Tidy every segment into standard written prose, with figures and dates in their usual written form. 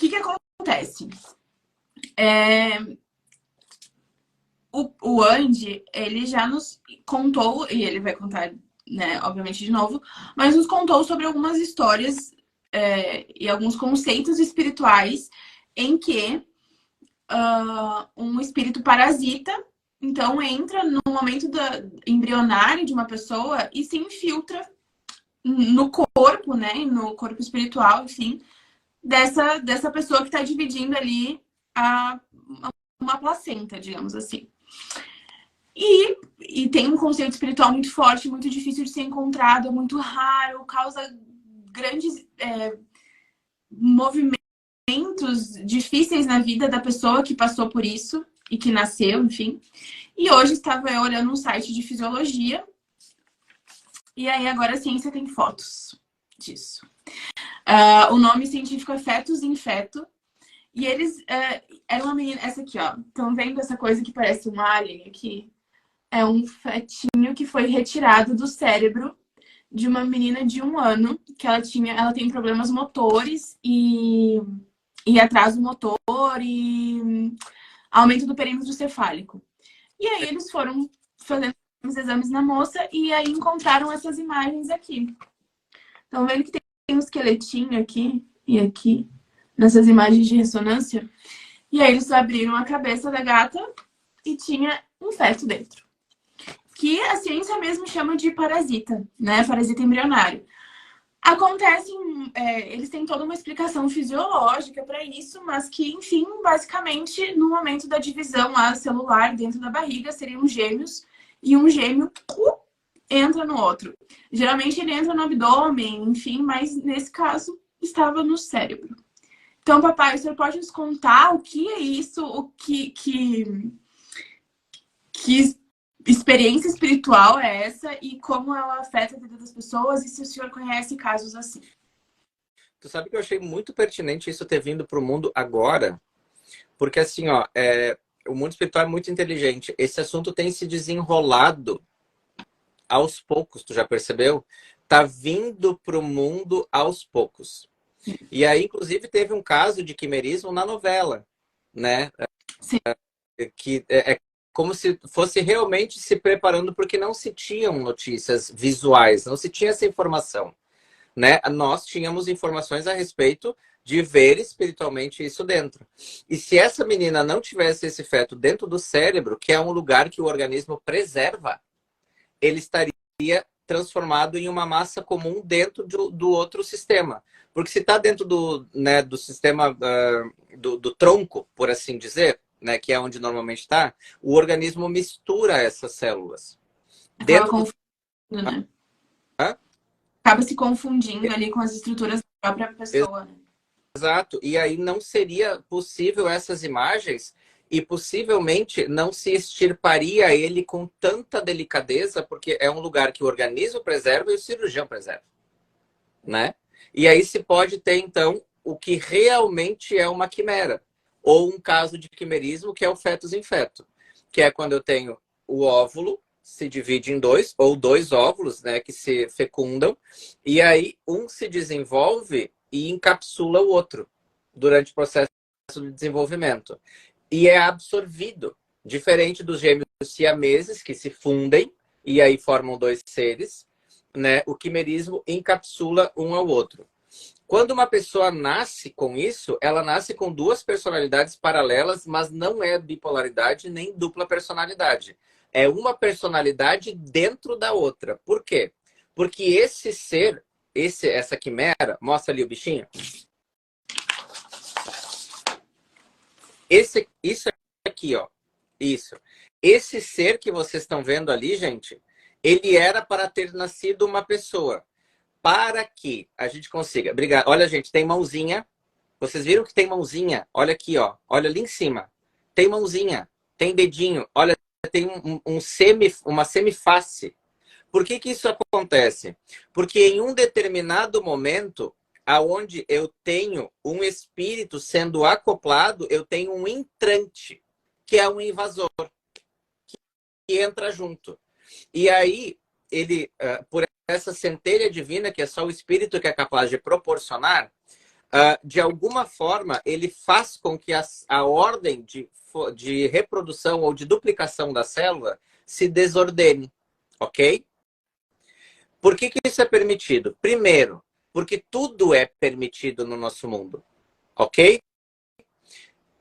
que acontece? O Andy, ele já nos contou, e ele vai contar, né, obviamente de novo, mas nos contou sobre algumas histórias e alguns conceitos espirituais em que um espírito parasita, então entra no momento embrionário de uma pessoa e se infiltra no corpo, né, no corpo espiritual, enfim, dessa pessoa que está dividindo ali uma placenta, digamos assim. E tem um conceito espiritual muito forte, muito difícil de ser encontrado, é muito raro, causa grandes movimentos difíceis na vida da pessoa que passou por isso e que nasceu, enfim. E hoje estava eu olhando um site de fisiologia e aí agora a ciência tem fotos disso. O nome científico é fetus in feto. E eles era uma menina, essa aqui, ó. Estão vendo essa coisa que parece um alien aqui? É um fetinho que foi retirado do cérebro de uma menina de 1 ano, que ela tem problemas motores e atraso motor e aumento do perímetro cefálico. E aí eles foram fazendo os exames na moça e aí encontraram essas imagens aqui. Estão vendo que tem um esqueletinho aqui e aqui, nessas imagens de ressonância? E aí eles abriram a cabeça da gata e tinha um feto dentro. Que a ciência mesmo chama de parasita, né? Parasita embrionário. Acontece, eles têm toda uma explicação fisiológica para isso, mas que, enfim, basicamente, no momento da divisão celular dentro da barriga, seriam gêmeos, e um gêmeo entra no outro. Geralmente ele entra no abdômen, enfim, mas nesse caso estava no cérebro. Então, papai, o senhor pode nos contar o que é isso, o que experiência espiritual é essa e como ela afeta a vida das pessoas e se o senhor conhece casos assim? Tu sabe que eu achei muito pertinente isso ter vindo para o mundo agora, porque assim, ó, o mundo espiritual é muito inteligente. Esse assunto tem se desenrolado aos poucos, tu já percebeu? Tá vindo para o mundo aos poucos. E aí, inclusive, teve um caso de quimerismo na novela, né? Sim. Que é como se fosse realmente se preparando, porque não se tinham notícias visuais, não se tinha essa informação, né? Nós tínhamos informações a respeito de ver espiritualmente isso dentro. E se essa menina não tivesse esse feto dentro do cérebro, que é um lugar que o organismo preserva, ele estaria transformado em uma massa comum dentro do outro sistema. Porque se está dentro do sistema do tronco, por assim dizer, né, que é onde normalmente está, o organismo mistura essas células. Acaba Dentro confundindo, né? Acaba se confundindo ali com as estruturas da própria pessoa, né? Exato. E aí não seria possível essas imagens e possivelmente não se extirparia ele com tanta delicadeza, porque é um lugar que o organismo preserva e o cirurgião preserva, né? E aí se pode ter, então, o que realmente é uma quimera, ou um caso de quimerismo, que é o fetus in feto, que é quando eu tenho o óvulo, se divide em dois, ou dois óvulos, né, que se fecundam, e aí um se desenvolve e encapsula o outro durante o processo de desenvolvimento. E é absorvido, diferente dos gêmeos siameses, que se fundem e aí formam dois seres, né? O quimerismo encapsula um ao outro. Quando uma pessoa nasce com isso, ela nasce com duas personalidades paralelas, mas não é bipolaridade nem dupla personalidade. É uma personalidade dentro da outra. Por quê? Porque esse ser, essa quimera, mostra ali o bichinho. Isso aqui, ó. Isso. Esse ser que vocês estão vendo ali, gente, ele era para ter nascido uma pessoa. Para que a gente consiga. Obrigado. Olha, gente, tem mãozinha. Vocês viram que tem mãozinha? Olha aqui, ó. Olha ali em cima. Tem mãozinha. Tem dedinho. Olha, tem uma semiface. Por que que isso acontece? Porque em um determinado momento, aonde eu tenho um espírito sendo acoplado, eu tenho um entrante, que é um invasor, que entra junto. E aí, ele, por essa centelha divina, que é só o espírito que é capaz de proporcionar, de alguma forma, ele faz com que a ordem de reprodução ou de duplicação da célula se desordene, ok? Por que isso é permitido? Primeiro, porque tudo é permitido no nosso mundo, ok?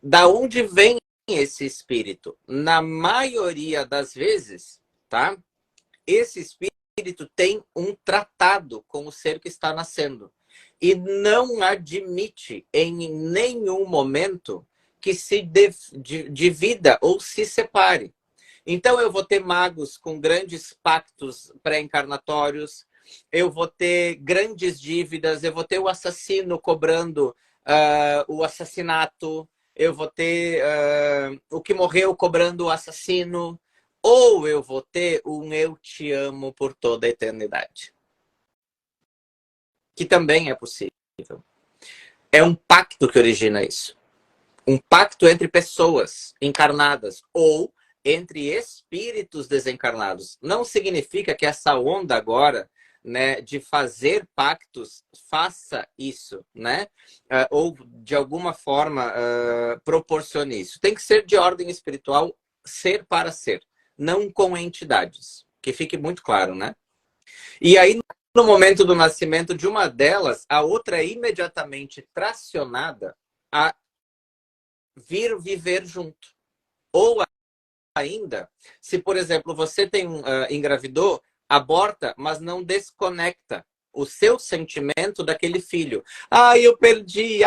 Da onde vem esse espírito? Na maioria das vezes, tá? Esse espírito tem um tratado com o ser que está nascendo e não admite em nenhum momento que se divida ou se separe. Então eu vou ter magos com grandes pactos pré-encarnatórios, eu vou ter grandes dívidas, eu vou ter o assassino cobrando o assassinato, eu vou ter o que morreu cobrando o assassino, ou eu vou ter um eu te amo por toda a eternidade. Que também é possível. É um pacto que origina isso. Um pacto entre pessoas encarnadas ou entre espíritos desencarnados. Não significa que essa onda agora, né, de fazer pactos faça isso, né? Ou de alguma forma proporcione isso. Tem que ser de ordem espiritual, ser para ser, não com entidades. Que fique muito claro, né? E aí, no momento do nascimento de uma delas, a outra é imediatamente tracionada a vir viver junto. Ou ainda, se, por exemplo, você tem engravidou, aborta, mas não desconecta o seu sentimento daquele filho. Ai, eu perdi,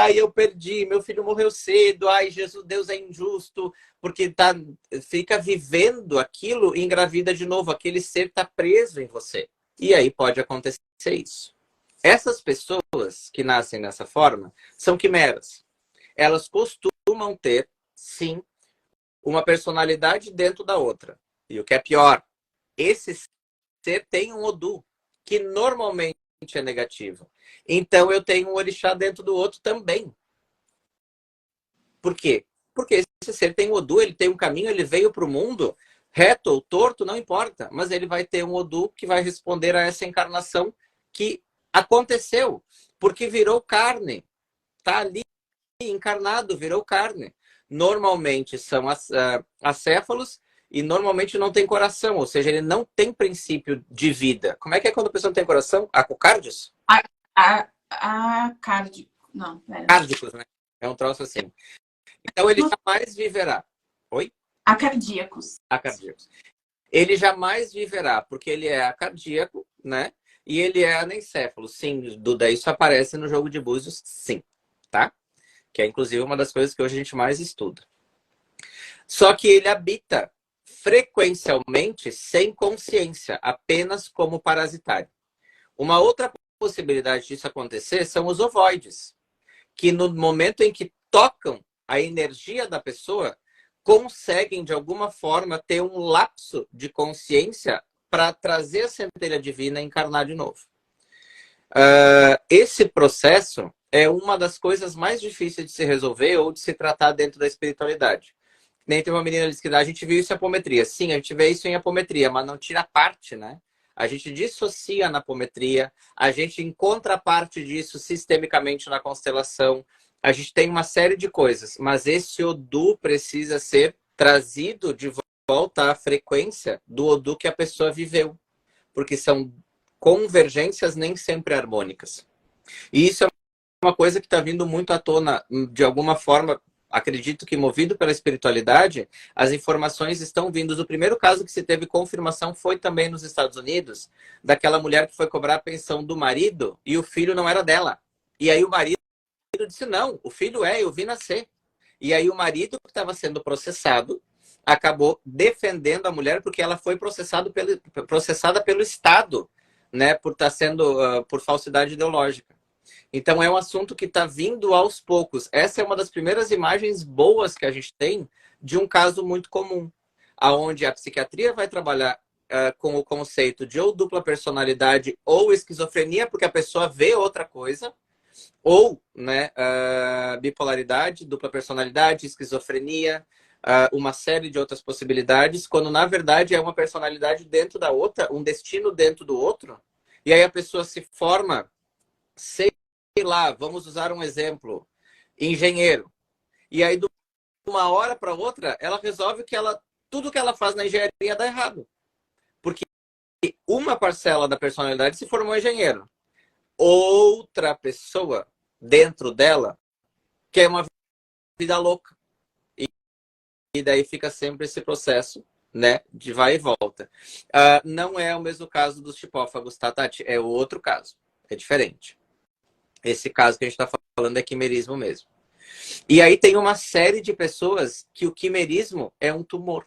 meu filho morreu cedo, ai, Jesus, Deus é injusto, porque fica vivendo aquilo e engravida de novo, aquele ser está preso em você. E aí pode acontecer isso. Essas pessoas que nascem dessa forma são quimeras. Elas costumam ter, sim, uma personalidade dentro da outra. E o que é pior, esse ser tem um Odu, que normalmente é negativo. Então eu tenho um orixá dentro do outro também. Por quê? Porque esse ser tem um Odu, ele tem um caminho, ele veio para o mundo, reto ou torto, não importa, mas ele vai ter um Odu que vai responder a essa encarnação que aconteceu, porque virou carne. Está ali encarnado, virou carne. Normalmente são acéfalos e normalmente não tem coração, ou seja, ele não tem princípio de vida. Como é que é quando a pessoa não tem coração? Acocárdios? Cárdico. Não, pera. Cárdicos, né? É um troço assim. Então ele jamais viverá. Oi? Acardíacos. Acardíacos. Ele jamais viverá, porque ele é acardíaco, né? E ele é anencéfalo. Sim, Duda, isso aparece no jogo de búzios, sim. Tá? Que é inclusive uma das coisas que hoje a gente mais estuda. Só que ele habita frequencialmente sem consciência, apenas como parasitário. Uma outra possibilidade disso acontecer são os ovoides, que no momento em que tocam a energia da pessoa, conseguem de alguma forma ter um lapso de consciência para trazer a centelha divina e encarnar de novo. Esse processo é uma das coisas mais difíceis de se resolver ou de se tratar dentro da espiritualidade. Nem tem uma menina disse que a gente viu isso em apometria. Sim, a gente vê isso em apometria, mas não tira parte, né? A gente dissocia na apometria, a gente encontra parte disso sistemicamente na constelação, a gente tem uma série de coisas, mas esse Odu precisa ser trazido de volta à frequência do Odu que a pessoa viveu, porque são convergências nem sempre harmônicas. E isso é uma coisa que está vindo muito à tona, de alguma forma, acredito que movido pela espiritualidade, as informações estão vindo. O primeiro caso que se teve confirmação foi também nos Estados Unidos, daquela mulher que foi cobrar a pensão do marido e o filho não era dela. E aí o marido disse, não, o filho eu vi nascer. E aí o marido que estava sendo processado acabou defendendo a mulher porque ela foi processada pelo Estado, né, por estar sendo por falsidade ideológica. Então é um assunto que está vindo aos poucos. Essa é uma das primeiras imagens boas que a gente tem de um caso muito comum, aonde a psiquiatria vai trabalhar com o conceito de ou dupla personalidade ou esquizofrenia, porque a pessoa vê outra coisa, ou né, bipolaridade, dupla personalidade, esquizofrenia, uma série de outras possibilidades, quando na verdade é uma personalidade dentro da outra, um destino dentro do outro, e aí a pessoa se forma lá, vamos usar um exemplo, engenheiro. E aí, de uma hora para outra, ela resolve que tudo que ela faz na engenharia dá errado. Porque uma parcela da personalidade se formou engenheiro. Outra pessoa dentro dela quer uma vida louca. E daí fica sempre esse processo, né, de vai e volta. Não é o mesmo caso dos chipófagos, tá, Tati? É outro caso. É diferente. Esse caso que a gente está falando é quimerismo mesmo. E aí tem uma série de pessoas que o quimerismo é um tumor.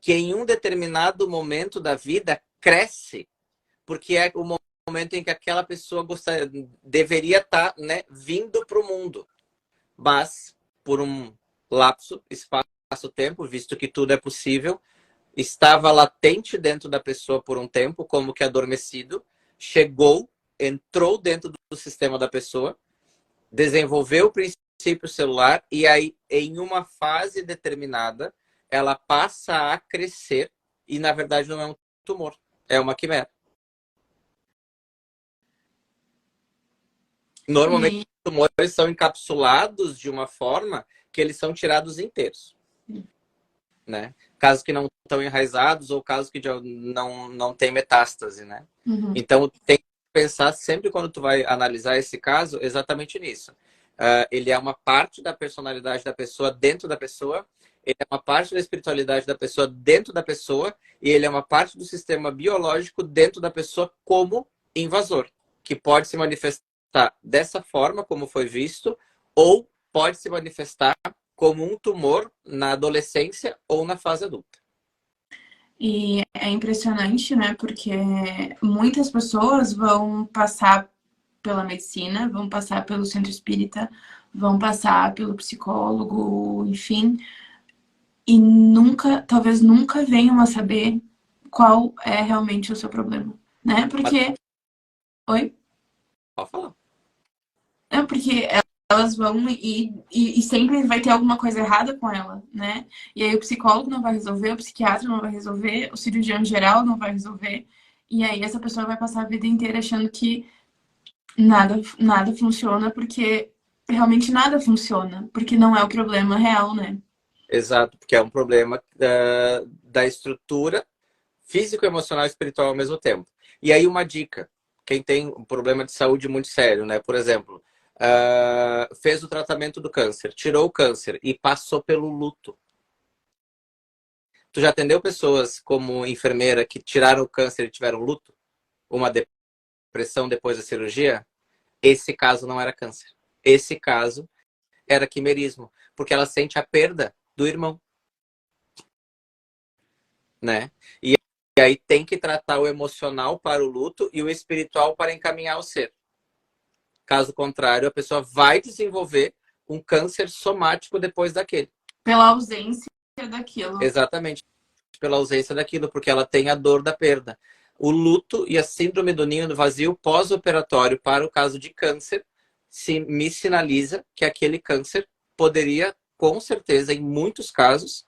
Que em um determinado momento da vida cresce, porque é o momento em que aquela pessoa deveria estar, né, vindo para o mundo. Mas, por um lapso, espaço-tempo, visto que tudo é possível, estava latente dentro da pessoa por um tempo, como que adormecido, chegou, entrou dentro do sistema da pessoa, desenvolveu o princípio celular e aí, em uma fase determinada, ela passa a crescer e, na verdade, não é um tumor, é uma quimera. Normalmente, os tumores são encapsulados de uma forma que eles são tirados inteiros. Né? Casos que não estão enraizados ou casos que não tem metástase, né? Uhum. Então, tem que pensar sempre quando tu vai analisar esse caso, exatamente nisso. Ele é uma parte da personalidade da pessoa dentro da pessoa, ele é uma parte da espiritualidade da pessoa dentro da pessoa e ele é uma parte do sistema biológico dentro da pessoa como invasor, que pode se manifestar dessa forma, como foi visto, ou pode se manifestar como um tumor na adolescência ou na fase adulta. E é impressionante, né? Porque muitas pessoas vão passar pela medicina, vão passar pelo centro espírita, vão passar pelo psicólogo, enfim, e talvez nunca venham a saber qual é realmente o seu problema, né? Porque... Oi? Pode falar. É porque elas vão e sempre vai ter alguma coisa errada com ela, né? E aí o psicólogo não vai resolver, o psiquiatra não vai resolver, o cirurgião geral não vai resolver. E aí essa pessoa vai passar a vida inteira achando que nada funciona, porque realmente nada funciona, porque não é o problema real, né? Exato, porque é um problema da estrutura físico, emocional e espiritual ao mesmo tempo. E aí uma dica, quem tem um problema de saúde muito sério, né? Por exemplo, fez o tratamento do câncer, tirou o câncer e passou pelo luto. Tu já atendeu pessoas como enfermeira que tiraram o câncer e tiveram luto? Uma depressão depois da cirurgia? Esse caso não era câncer. Esse caso era quimerismo, porque ela sente a perda do irmão, né? E aí tem que tratar o emocional para o luto e o espiritual para encaminhar o ser. Caso contrário, a pessoa vai desenvolver um câncer somático depois daquele. Pela ausência daquilo. Exatamente, pela ausência daquilo, porque ela tem a dor da perda. O luto e a síndrome do ninho do vazio pós-operatório para o caso de câncer me sinaliza que aquele câncer poderia, com certeza, em muitos casos,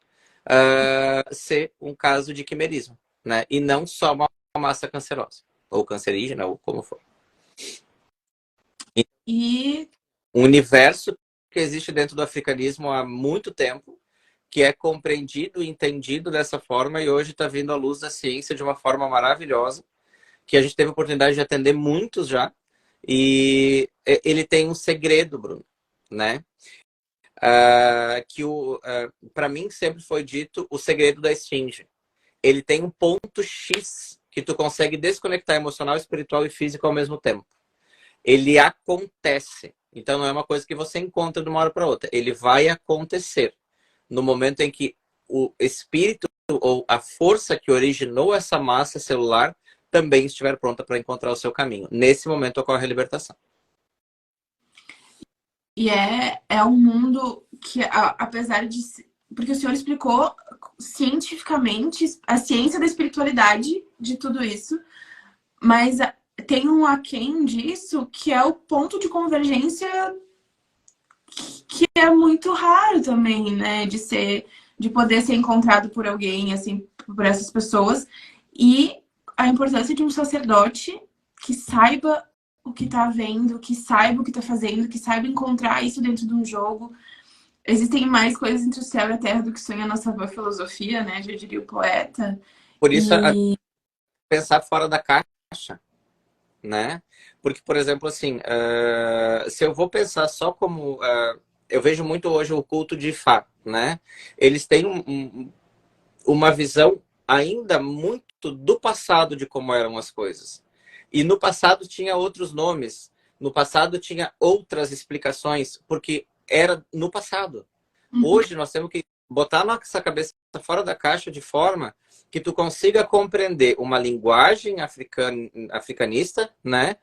ser um caso de quimerismo, né? E não só uma massa cancerosa, ou cancerígena, ou como for. E Um universo que existe dentro do africanismo há muito tempo, que é compreendido e entendido dessa forma e hoje está vindo à luz da ciência de uma forma maravilhosa, que a gente teve a oportunidade de atender muitos já. E ele tem um segredo, Bruno, né? Que para mim sempre foi dito o segredo da esfinge. Ele tem um ponto X que tu consegue desconectar emocional, espiritual e físico ao mesmo tempo. Ele acontece. Então não é uma coisa que você encontra de uma hora para outra. Ele vai acontecer no momento em que o espírito ou a força que originou essa massa celular também estiver pronta para encontrar o seu caminho. Nesse momento ocorre a libertação. E é um mundo que, apesar de... Porque o senhor explicou cientificamente a ciência da espiritualidade de tudo isso, mas tem um aquém disso que é o ponto de convergência que é muito raro também, né? De poder ser encontrado por alguém, assim, por essas pessoas. E a importância de um sacerdote que saiba o que tá vendo, que saiba o que tá fazendo, que saiba encontrar isso dentro de um jogo. Existem mais coisas entre o céu e a terra do que sonha a nossa boa filosofia, né? Já diria o poeta. Por isso, E pensar fora da caixa, né? Porque, por exemplo, assim, se eu vou pensar só como... eu vejo muito hoje o culto de Ifá, né? Eles têm uma visão ainda muito do passado de como eram as coisas. E no passado tinha outros nomes, no passado tinha outras explicações, porque era no passado. Hoje nós temos que botar nossa cabeça fora da caixa de forma que tu consiga compreender uma linguagem africanista, né,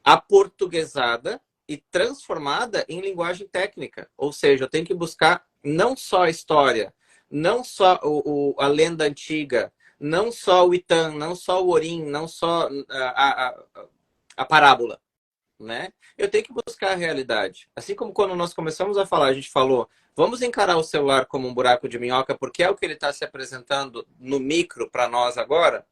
aportuguesada e transformada em linguagem técnica. Ou seja, eu tenho que buscar não só a história, não só a lenda antiga, não só o Itan, não só o Orim, não só a parábola, né? Eu tenho que buscar a realidade. Assim como quando nós começamos a falar, a gente falou, vamos encarar o celular como um buraco de minhoca, porque é o que ele está se apresentando no micro para nós agora.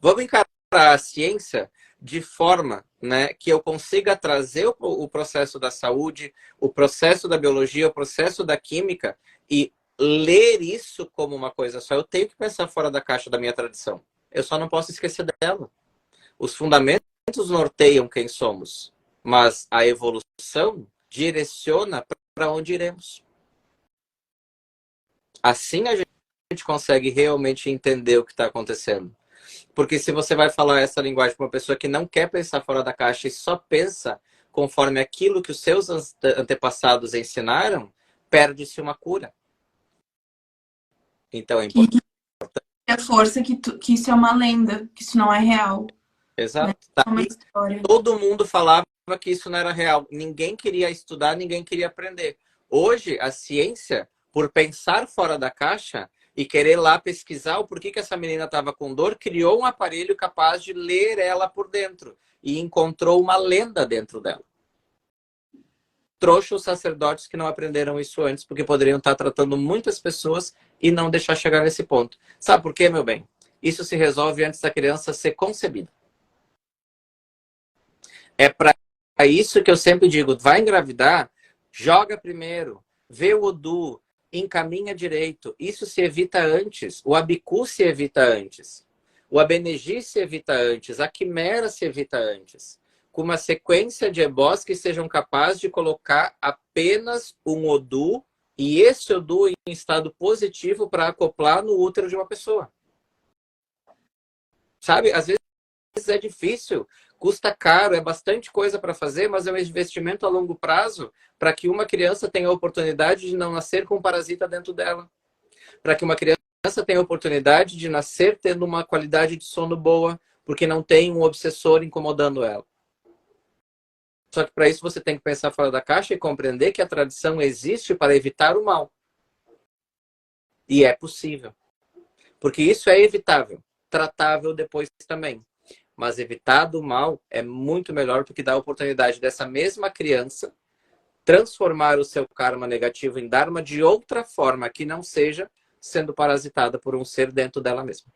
Vamos encarar a ciência de forma, né, que eu consiga trazer o processo da saúde, o processo da biologia, o processo da química e ler isso como uma coisa só. Eu tenho que pensar fora da caixa da minha tradição. Eu só não posso esquecer dela. Os fundamentos norteiam quem somos, mas a evolução direciona para onde iremos. Assim a gente consegue realmente entender o que está acontecendo. Porque se você vai falar essa linguagem para uma pessoa que não quer pensar fora da caixa e só pensa conforme aquilo que os seus antepassados ensinaram, perde-se uma cura. Então é importante. a força que isso é uma lenda, que isso não é real. Exato. Né? Tá. É uma história. Todo mundo falava que isso não era real. Ninguém queria estudar, ninguém queria aprender. Hoje, a ciência, por pensar fora da caixa e querer lá pesquisar o porquê que essa menina estava com dor, criou um aparelho capaz de ler ela por dentro e encontrou uma lenda dentro dela. Trouxe os sacerdotes que não aprenderam isso antes, porque poderiam estar tratando muitas pessoas e não deixar chegar nesse ponto. Sabe por quê, meu bem? Isso se resolve antes da criança ser concebida. É para isso que eu sempre digo, vai engravidar, joga primeiro, vê o Odu, encaminha direito. Isso se evita antes. O Abicu se evita antes. O Abenegi se evita antes. A Quimera se evita antes. Com uma sequência de ebós que sejam capazes de colocar apenas um Odu e esse Odu em estado positivo para acoplar no útero de uma pessoa. Sabe? Às vezes é difícil, custa caro, é bastante coisa para fazer, mas é um investimento a longo prazo para que uma criança tenha a oportunidade de não nascer com um parasita dentro dela. Para que uma criança tenha a oportunidade de nascer tendo uma qualidade de sono boa, porque não tem um obsessor incomodando ela. Só que para isso você tem que pensar fora da caixa e compreender que a tradição existe para evitar o mal. E é possível. Porque isso é evitável, tratável depois também. Mas evitar do mal é muito melhor porque dá a oportunidade dessa mesma criança transformar o seu karma negativo em dharma de outra forma que não seja sendo parasitada por um ser dentro dela mesma.